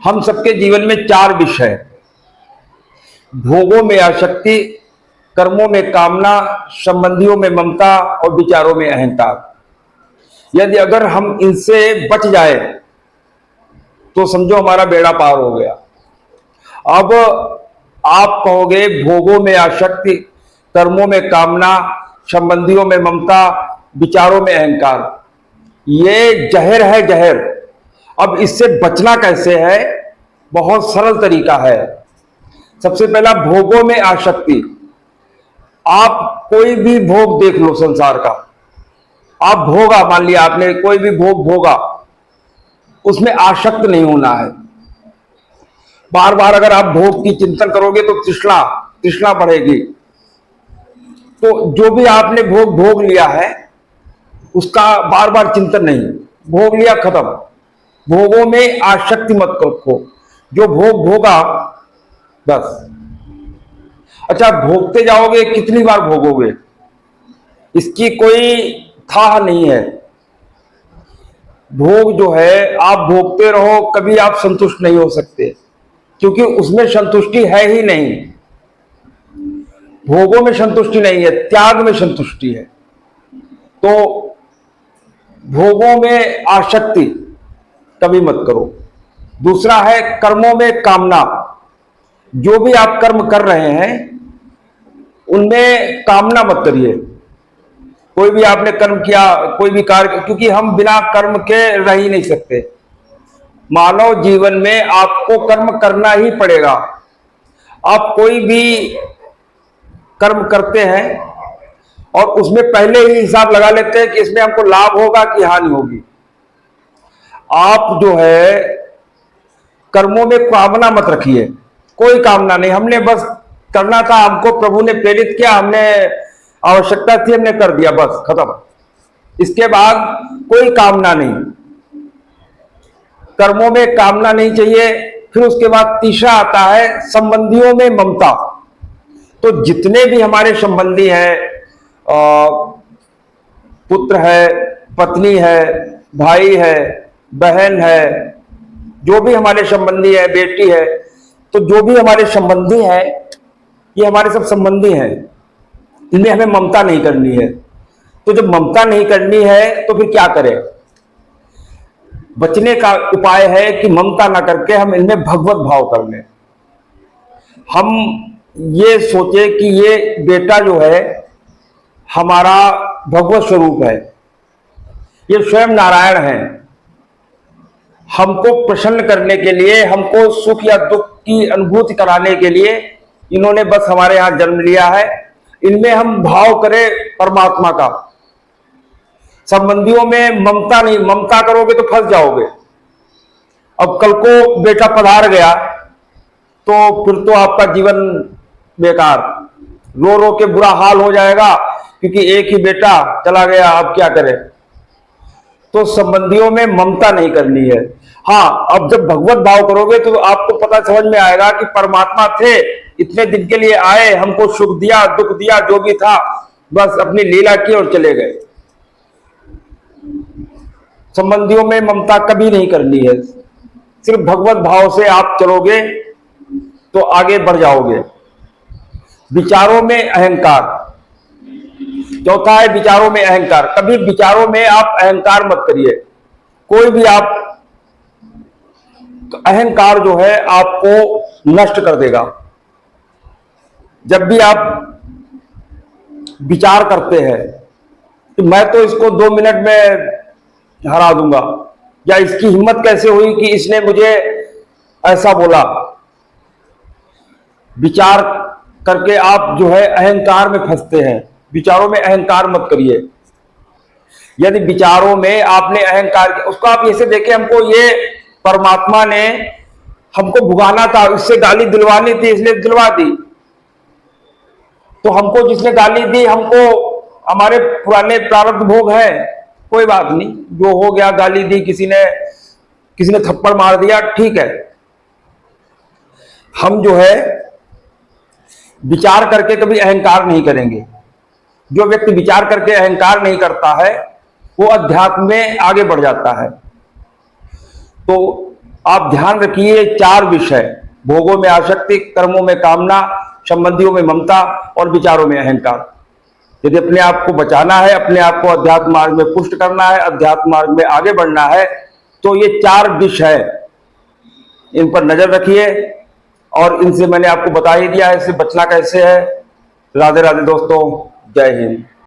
हम सबके जीवन में चार विषय, भोगों में आसक्ति, कर्मों में कामना, संबंधियों में ममता और विचारों में अहंकार। यदि अगर हम इनसे बच जाए तो समझो हमारा बेड़ा पार हो गया। अब आप कहोगे भोगों में आसक्ति, कर्मों में कामना, संबंधियों में ममता, विचारों में अहंकार, ये जहर है जहर। अब इससे बचना कैसे है? बहुत सरल तरीका है। सबसे पहला, भोगों में आसक्ति। आप कोई भी भोग देख लो संसार का, आप भोगा, मान लिया आपने कोई भी भोग भोगा, उसमें आसक्त नहीं होना है। बार बार अगर आप भोग की चिंतन करोगे तो तृष्णा बढ़ेगी। तो जो भी आपने भोग भोग लिया है उसका बार बार चिंतन नहीं, भोग लिया खत्म। भोगों में आसक्ति मत रखो, जो भोग भोगा बस। अच्छा, भोगते जाओगे, कितनी बार भोगोगे इसकी कोई थाह नहीं है। भोग जो है आप भोगते रहो, कभी आप संतुष्ट नहीं हो सकते, क्योंकि उसमें संतुष्टि है ही नहीं। भोगों में संतुष्टि नहीं है, त्याग में संतुष्टि है। तो भोगों में आसक्ति कभी मत करो। दूसरा है कर्मों में कामना। जो भी आप कर्म कर रहे हैं उनमें कामना मत करिए। कोई भी आपने कर्म किया, कोई भी कार्य, क्योंकि हम बिना कर्म के रह ही नहीं सकते। मानव जीवन में आपको कर्म करना ही पड़ेगा। आप कोई भी कर्म करते हैं और उसमें पहले ही हिसाब लगा लेते हैं कि इसमें हमको लाभ होगा कि हानि होगी। आप जो है कर्मों में कामना मत रखिए, कोई कामना नहीं। हमने बस करना था, हमको प्रभु ने प्रेरित किया, हमने आवश्यकता थी, हमने कर दिया, बस खत्म। इसके बाद कोई कामना नहीं, कर्मों में कामना नहीं चाहिए। फिर उसके बाद तीसरा आता है संबंधियों में ममता। तो जितने भी हमारे संबंधी हैं, पुत्र है, पत्नी है, भाई है, बहन है, जो भी हमारे संबंधी है, बेटी है, तो जो भी हमारे संबंधी हैं, ये हमारे सब संबंधी हैं, इनमें हमें ममता नहीं करनी है। तो जब ममता नहीं करनी है तो फिर क्या करें? बचने का उपाय है कि ममता ना करके हम इनमें भगवत भाव कर लें। हम ये सोचे कि ये बेटा जो है हमारा भगवत स्वरूप है, ये स्वयं नारायण है। हमको प्रसन्न करने के लिए, हमको सुख या दुख की अनुभूति कराने के लिए इन्होंने बस हमारे यहां जन्म लिया है। इनमें हम भाव करें परमात्मा का। संबंधियों में ममता नहीं, ममता करोगे तो फंस जाओगे। अब कल को बेटा पधार गया तो फिर तो आपका जीवन बेकार, रो रो के बुरा हाल हो जाएगा, क्योंकि एक ही बेटा चला गया, अब क्या करें। तो संबंधियों में ममता नहीं करनी है। हाँ, अब जब भगवत भाव करोगे तो आपको पता समझ में आएगा कि परमात्मा थे, इतने दिन के लिए आए, हमको सुख दिया, दुख दिया, जो भी था, बस अपनी लीला की और चले गए। संबंधियों में ममता कभी नहीं करनी है। सिर्फ भगवत भाव से आप चलोगे तो आगे बढ़ जाओगे। विचारों में अहंकार। चौथा है विचारों में अहंकार। कभी विचारों में आप अहंकार मत करिए। कोई भी आप, अहंकार जो है आपको नष्ट कर देगा। जब भी आप विचार करते हैं कि मैं तो इसको 2 मिनट में हरा दूंगा, या इसकी हिम्मत कैसे हुई कि इसने मुझे ऐसा बोला, विचार करके आप जो है अहंकार में फंसते हैं। विचारों में अहंकार मत करिए। यदि विचारों में आपने अहंकार किया, उसको आप ऐसे देखें, हमको ये परमात्मा ने हमको भुगाना था, इससे गाली दिलवानी थी, इसलिए दिलवा दी। तो हमको जिसने गाली दी, हमको हमारे पुराने प्रारब्ध भोग है, कोई बात नहीं, जो हो गया, गाली दी, किसी ने थप्पड़ मार दिया, ठीक है। हम जो है विचार करके कभी अहंकार नहीं करेंगे। जो व्यक्ति विचार करके अहंकार नहीं करता है वो अध्यात्म में आगे बढ़ जाता है। तो आप ध्यान रखिए, 4 विषय: भोगों में आसक्ति, कर्मों में कामना, संबंधियों में ममता और विचारों में अहंकार। यदि अपने आप को बचाना है, अपने आप को अध्यात्म मार्ग में पुष्ट करना है, अध्यात्म मार्ग में आगे बढ़ना है, तो ये 4 विषय, इन पर नजर रखिए। और इनसे मैंने आपको बता ही दिया है, इससे बचना कैसे है। राधे राधे दोस्तों, जय हिंद।